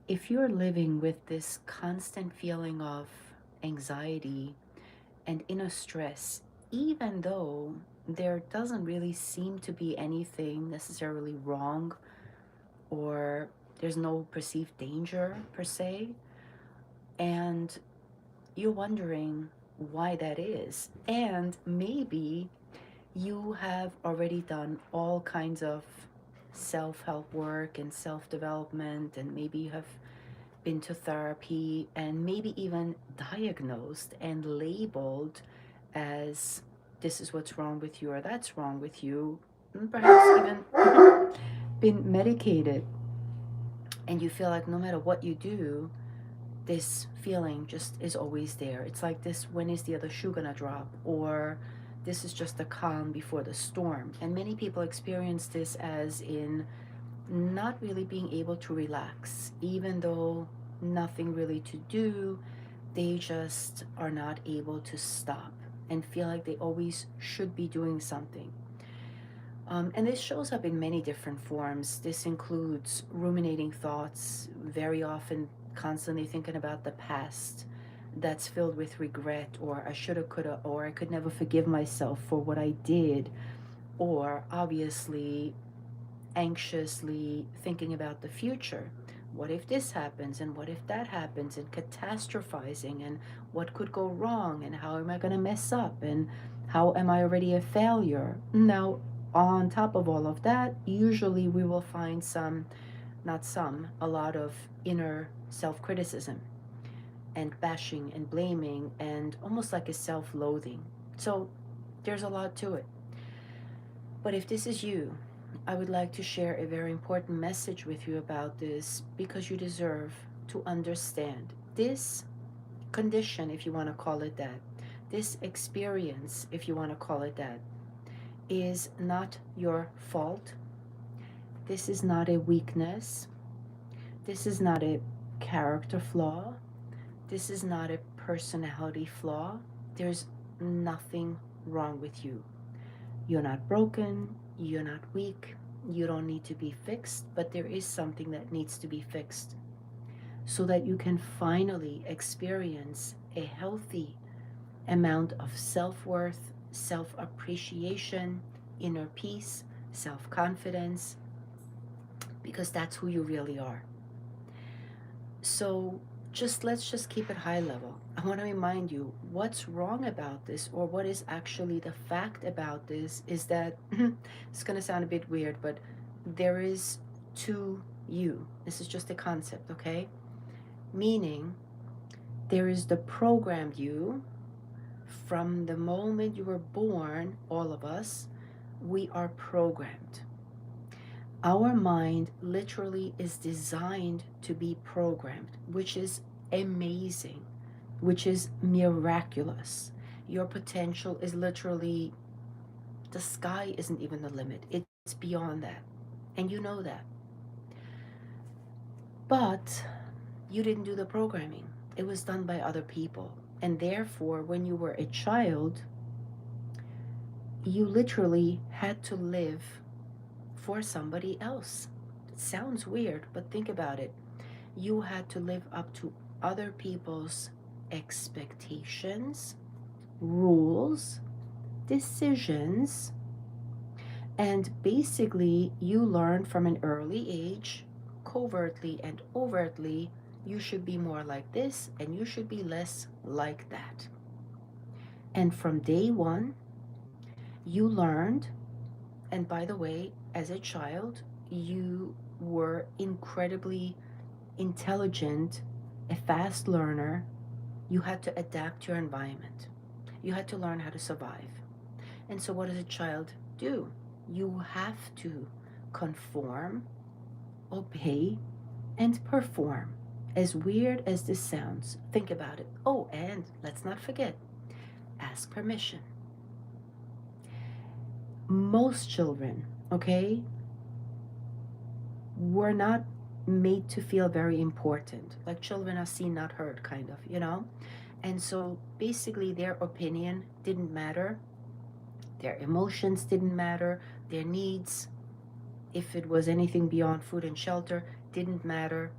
If you're living with this constant feeling of anxiety and inner stress, even though there doesn't really seem to be anything necessarily wrong or there's no perceived danger per se, and you're wondering why that is, and maybe you have already done all kinds of self help work and self development, and maybe you have been to therapy and maybe even diagnosed and labeled as this is what's wrong with you or that's wrong with you, and perhaps even been medicated, and you feel like no matter what you do, this feeling just is always there. It's like this, when is the other shoe gonna drop? Or this is just the calm before the storm. And many people experience this as in not really being able to relax, even though nothing really to do, they just are not able to stop and feel like they always should be doing something. And this shows up in many different forms. This includes ruminating thoughts, very often constantly thinking about the past that's filled with regret, or I shoulda, coulda, or I could never forgive myself for what I did, or obviously anxiously thinking about the future. What if this happens, and what if that happens, and catastrophizing, and what could go wrong, and how am I going to mess up, and how am I already a failure? Now, on top of all of that, usually we will find some, not some, a lot of inner self criticism and bashing and blaming, and almost like a self loathing. So there's a lot to it. But if this is you, I would like to share a very important message with you about this, because you deserve to understand this condition, if you want to call it that, this experience, if you want to call it that, is not your fault. This is not a weakness. This is not a character flaw. This is not a personality flaw. There's nothing wrong with you. You're not broken, you're not weak, you don't need to be fixed, but there is something that needs to be fixed so that you can finally experience a healthy amount of self worth, self appreciation, inner peace, self confidence, because that's who you really are. So let's just keep it high level. I want to remind you what's wrong about this, or what is actually the fact about this, is that it's going to sound a bit weird, but there is to you. This is just a concept, okay? Meaning, there is the programmed you. From the moment you were born, all of us, we are programmed. Our mind literally is designed to be programmed, which is amazing, which is miraculous. Your potential is literally, the sky isn't even the limit, it's beyond that. And you know that. But you didn't do the programming, it was done by other people. And therefore, when you were a child, you literally had to live for somebody else. It sounds weird, but think about it. You had to live up to other people's expectations, rules, decisions, and basically, you learned from an early age, covertly and overtly, you should be more like this and you should be less like that. And from day one, you learned, and by the way, as a child, you were incredibly intelligent, a fast learner. You had to adapt to your environment. You had to learn how to survive. And so, what does a child do? You have to conform, obey, and perform. As weird as this sounds, think about it. Oh, and let's not forget, ask permission. Most children, okay, were not made to feel very important. Like, children are seen, not heard, kind of, you know? And so basically, their opinion didn't matter, their emotions didn't matter, their needs, if it was anything beyond food and shelter, didn't matter.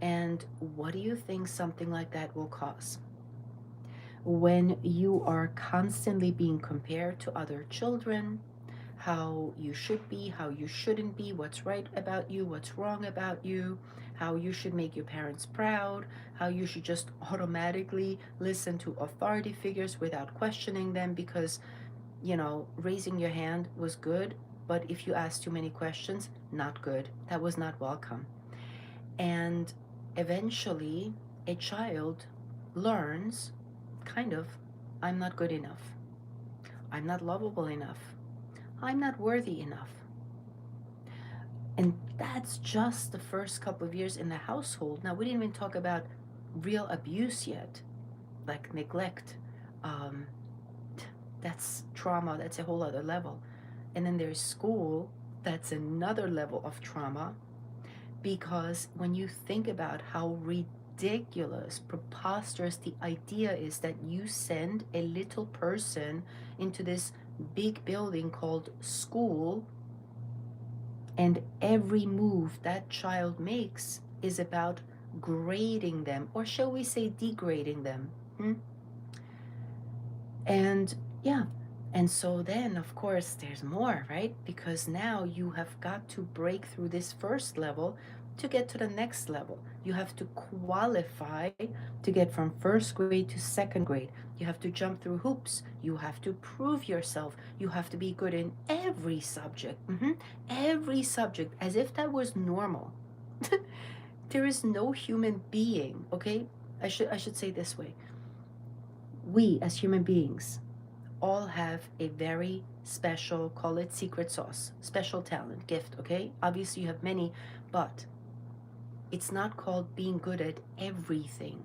And what do you think something like that will cause? When you are constantly being compared to other children, how you should be, how you shouldn't be, what's right about you, what's wrong about you, how you should make your parents proud, how you should just automatically listen to authority figures without questioning them because, raising your hand was good, but if you ask too many questions, not good. That was not welcome. And eventually, a child learns, kind of, I'm not good enough. I'm not lovable enough. I'm not worthy enough. And that's just the first couple of years in the household. Now, we didn't even talk about real abuse yet, like neglect. Um, that's trauma, that's a whole other level. And then there's school, that's another level of trauma. Because when you think about how ridiculous, preposterous the idea is that you send a little person into this big building called school, and every move that child makes is about grading them, or shall we say degrading them. Hmm? And yeah, and so then, of course, there's more, right? Because now you have got to break through this first level to get to the next level. You have to qualify to get from first grade to second grade. You have to jump through hoops. You have to prove yourself. You have to be good in every subject. Every subject, as if that was normal. There is no human being, okay? I should say this way. We as human beings all have a very special, call it secret sauce, special talent, gift, okay? Obviously, you have many, but it's not called being good at everything.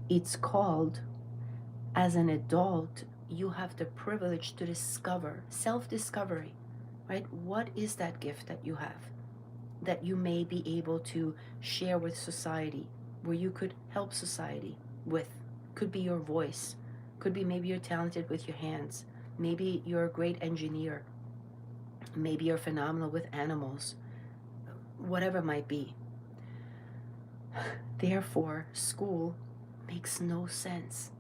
It's called, as an adult, you have the privilege to discover, self discovery, right? What is that gift that you have that you may be able to share with society, where you could help society with? Could be your voice, could be maybe you're talented with your hands, maybe you're a great engineer, maybe you're phenomenal with animals, whatever it might be. Therefore, school makes no sense.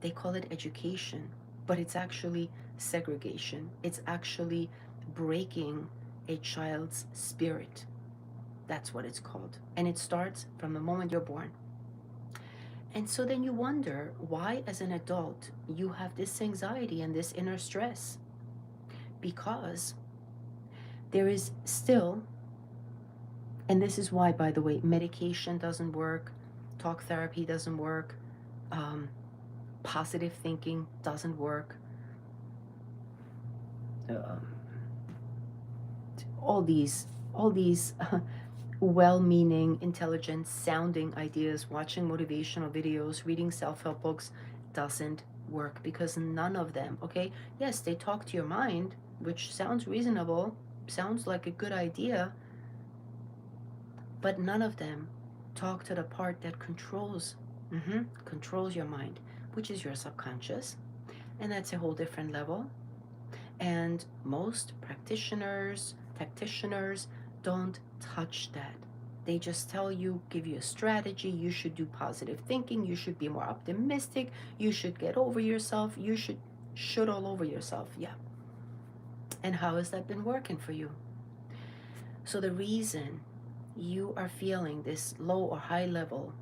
They call it education, but it's actually segregation. It's actually breaking a child's spirit. That's what it's called. And it starts from the moment you're born. And so then you wonder why, as an adult, you have this anxiety and this inner stress. Because there is still, and this is why, by the way, medication doesn't work, talk therapy doesn't work, um, positive thinking doesn't work, um, all these well-meaning, intelligent sounding ideas, watching motivational videos, reading self-help books doesn't work, because none of them, okay, yes, they talk to your mind, which sounds reasonable, sounds like a good idea, but none of them talk to the part that controls your mind, which is your subconscious, and that's a whole different level. And most practitioners don't touch that. They just tell you, give you a strategy. You should do positive thinking. You should be more optimistic. You should get over yourself. You should all over yourself. Yeah. And how has that been working for you? So the reason you are feeling this low or high level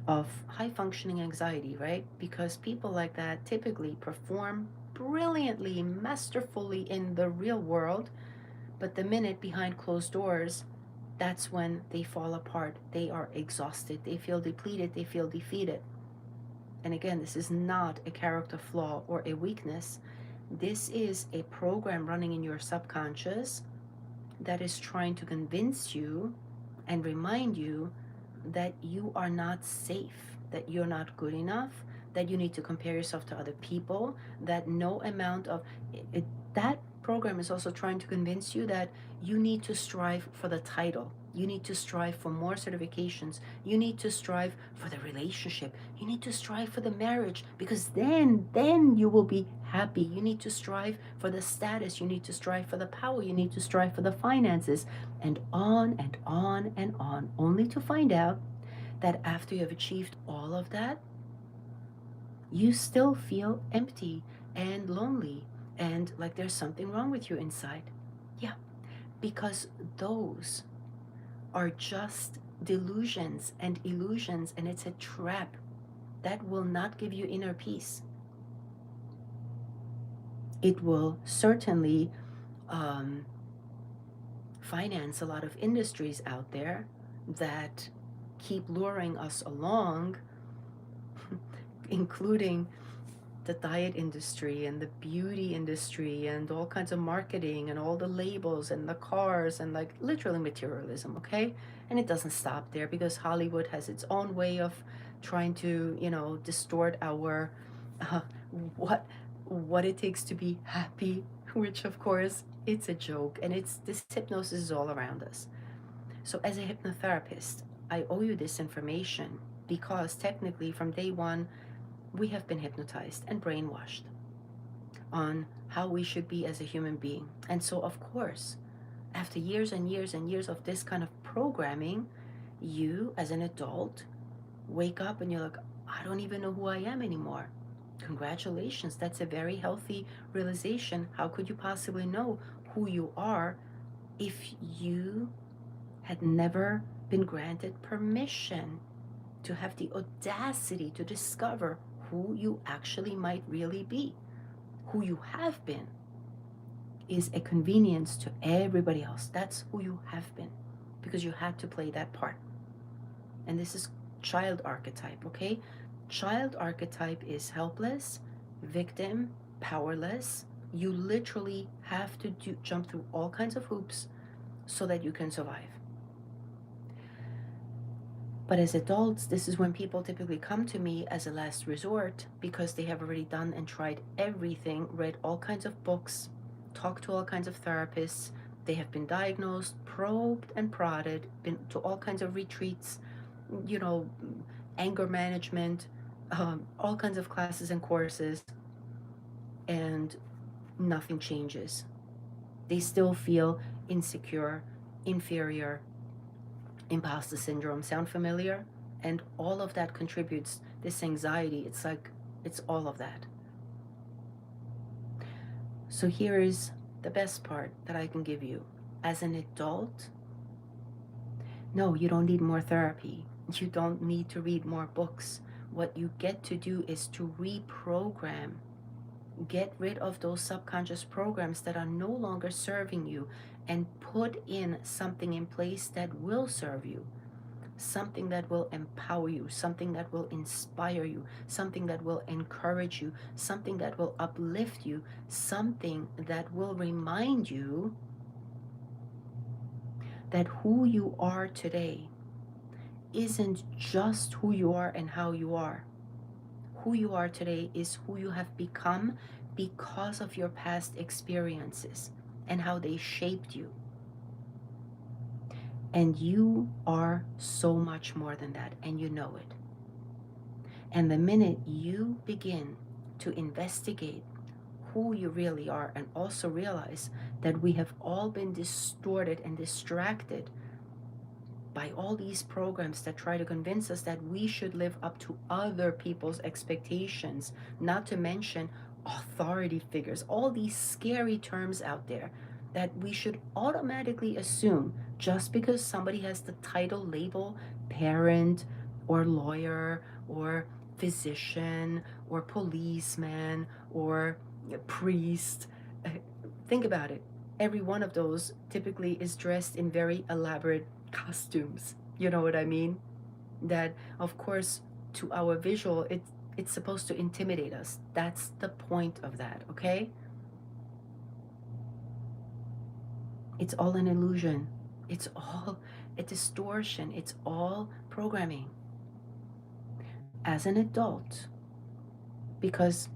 of high functioning anxiety, right? Because people like that typically perform brilliantly, masterfully in the real world, but the minute behind closed doors, that's when they fall apart. They are exhausted, they feel depleted, they feel defeated. And again, this is not a character flaw or a weakness. This is a program running in your subconscious that is trying to convince you and remind you that you are not safe, that you're not good enough, that you need to compare yourself to other people, that no amount of that program is also trying to convince you that you need to strive for the title. You need to strive for more certifications. You need to strive for the relationship. You need to strive for the marriage, because then you will be happy. You need to strive for the status. You need to strive for the power. You need to strive for the finances, and on and on and on, only to find out that after you have achieved all of that, you still feel empty and lonely and like there's something wrong with you inside. Yeah, because those are just delusions and illusions, and it's a trap that will not give you inner peace. It will certainly um, finance a lot of industries out there that keep luring us along, including the diet industry and the beauty industry and all kinds of marketing and all the labels and the cars and like literally materialism, okay? And it doesn't stop there because Hollywood has its own way of trying to, distort our uh, what what it takes to be happy, which of course it's a joke, and it's this hypnosis is all around us. So as a hypnotherapist, I owe you this information because technically from day one we have been hypnotized and brainwashed on how we should be as a human being. And so, of course, after years and years and years of this kind of programming, you as an adult wake up and you're like, I don't even know who I am anymore. Congratulations, that's a very healthy realization. How could you possibly know who you are if you had never been granted permission to have the audacity to discover who you actually might really be? Who you have been is a convenience to everybody else. That's who you have been because you had to play that part. And this is child archetype, okay? Child archetype is helpless, victim, powerless. You literally have to jump through all kinds of hoops so that you can survive. But as adults, this is when people typically come to me as a last resort because they have already done and tried everything, read all kinds of books, talked to all kinds of therapists. They have been diagnosed, probed, and prodded, been to all kinds of retreats, you know, anger management, all kinds of classes and courses, and nothing changes. They still feel insecure, inferior, imposter syndrome. Sound familiar? And all of that contributes this anxiety. It's like it's all of that. So here is the best part that I can give you. As an adult, no, you don't need more therapy. You don't need to read more books. What you get to do is to reprogram. Get rid of those subconscious programs that are no longer serving you and put in something in place that will serve you. Something that will empower you, something that will inspire you, something that will encourage you, something that will uplift you, something that will remind you that who you are today isn't just who you are and how you are. Who you are today is who you have become because of your past experiences and how they shaped you. And you are so much more than that, and you know it. And the minute you begin to investigate who you really are and also realize that we have all been distorted and distracted by all these programs that try to convince us that we should live up to other people's expectations, not to mention authority figures, all these scary terms out there that we should automatically assume just because somebody has the title label parent or lawyer or physician or policeman or priest. Think about it. Every one of those typically is dressed in very elaborate costumes. You know what I mean? That, of course, to our visual, it's supposed to intimidate us. That's the point of that, okay? It's all an illusion. It's all a distortion. It's all programming. As an adult, because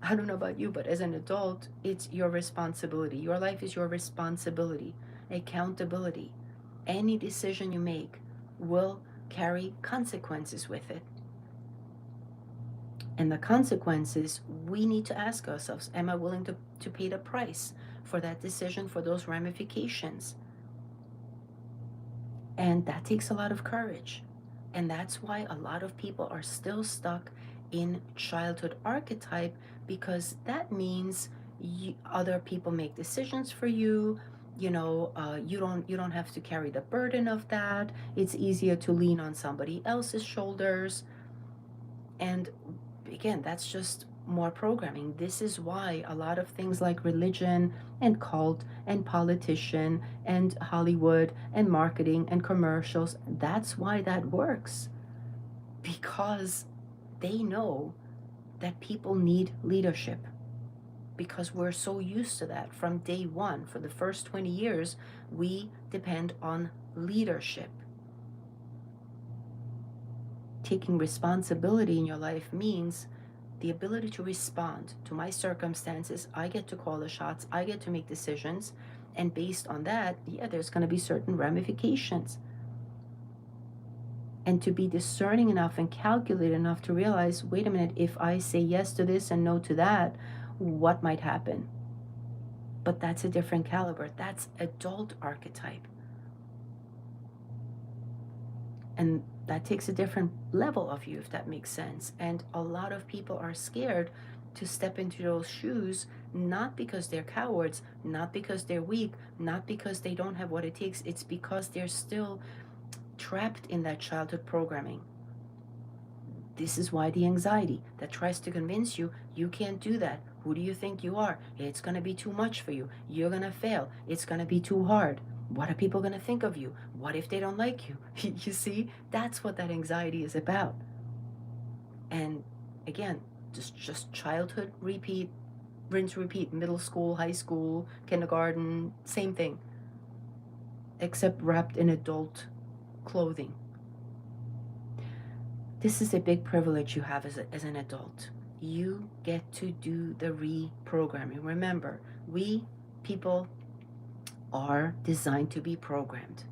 I don't know about you, but as an adult, it's your responsibility. Your life is your responsibility, accountability. Any decision you make will carry consequences with it. And the consequences, we need to ask ourselves, am I willing to pay the price for that decision, for those ramifications? And that takes a lot of courage. And that's why a lot of people are still stuck in childhood archetype, because that means other people make decisions for you. You don't have to carry the burden of that. It's easier to lean on somebody else's shoulders. And again, that's just more programming. This is why a lot of things like religion and cult and politician and Hollywood and marketing and commercials, that's why that works. Because they know that people need leadership, because we're so used to that from day one. For the first 20 years, we depend on leadership. Taking responsibility in your life means the ability to respond to my circumstances. I get to call the shots, I get to make decisions, and based on that, yeah, there's going to be certain ramifications. And to be discerning enough and calculate enough to realize, wait a minute, if I say yes to this and no to that, what might happen? But that's a different caliber. That's adult archetype. And that takes a different level of you, if that makes sense. And a lot of people are scared to step into those shoes, not because they're cowards, not because they're weak, not because they don't have what it takes. It's because they're still trapped in that childhood programming. This is why the anxiety that tries to convince you you can't do that. Who do you think you are? It's going to be too much for you. You're going to fail. It's going to be too hard. What are people going to think of you? What if they don't like you? You see, that's what that anxiety is about. And again, just childhood, repeat, rinse, repeat, middle school, high school, kindergarten, same thing, except wrapped in adult clothing. This is a big privilege you have as an adult. You get to do the reprogramming. Remember, we people are designed to be programmed,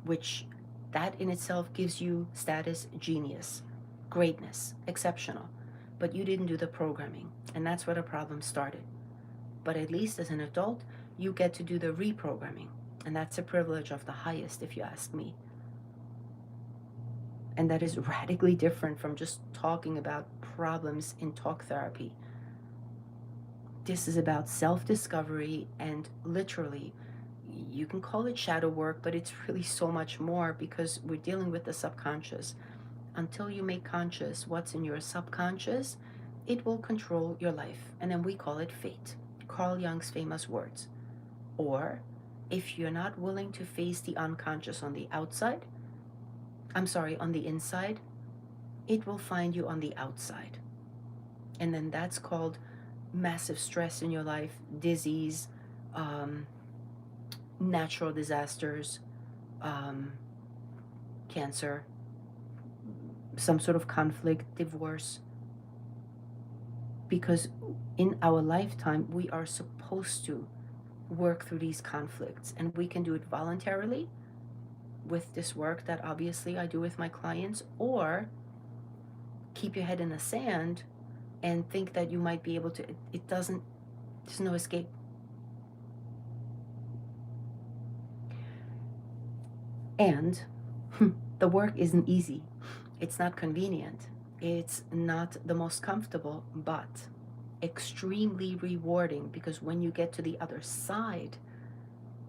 which that in itself gives you status, genius, greatness, exceptional. But you didn't do the programming, and that's where the problem started. But at least as an adult, you get to do the reprogramming, and that's a privilege of the highest, if you ask me. And that is radically different from just talking about problems in talk therapy. This is about self-discovery, and literally, you can call it shadow work, but it's really so much more, because we're dealing with the subconscious. Until you make conscious what's in your subconscious, it will control your life. And then we call it fate. Carl Jung's famous words. Or, if you're not willing to face the unconscious on the outside, on the inside, it will find you on the outside. And then that's called massive stress in your life, disease, natural disasters, cancer, some sort of conflict, divorce. Because in our lifetime, we are supposed to work through these conflicts, and we can do it voluntarily with this work that obviously I do with my clients, or keep your head in the sand and think that you might be able to. There's no escape. And the work isn't easy. It's not convenient. It's not the most comfortable, but extremely rewarding, because when you get to the other side,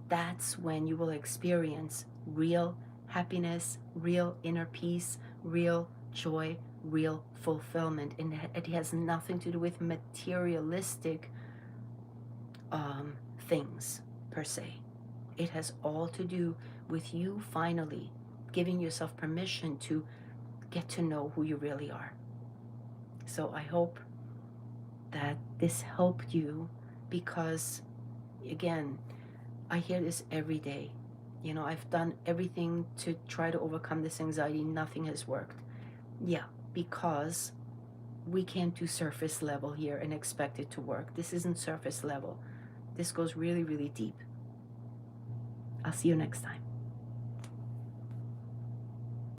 that's when you will experience real happiness, real inner peace, real joy, real fulfillment. And it has nothing to do with materialistic things per se. It has all to do with you finally giving yourself permission to get to know who you really are. So I hope that this helped you, because again, I hear this every day. I've done everything to try to overcome this anxiety. Nothing has worked. Yeah, because we can't do surface level here and expect it to work. This isn't surface level. This goes really, really deep. I'll see you next time.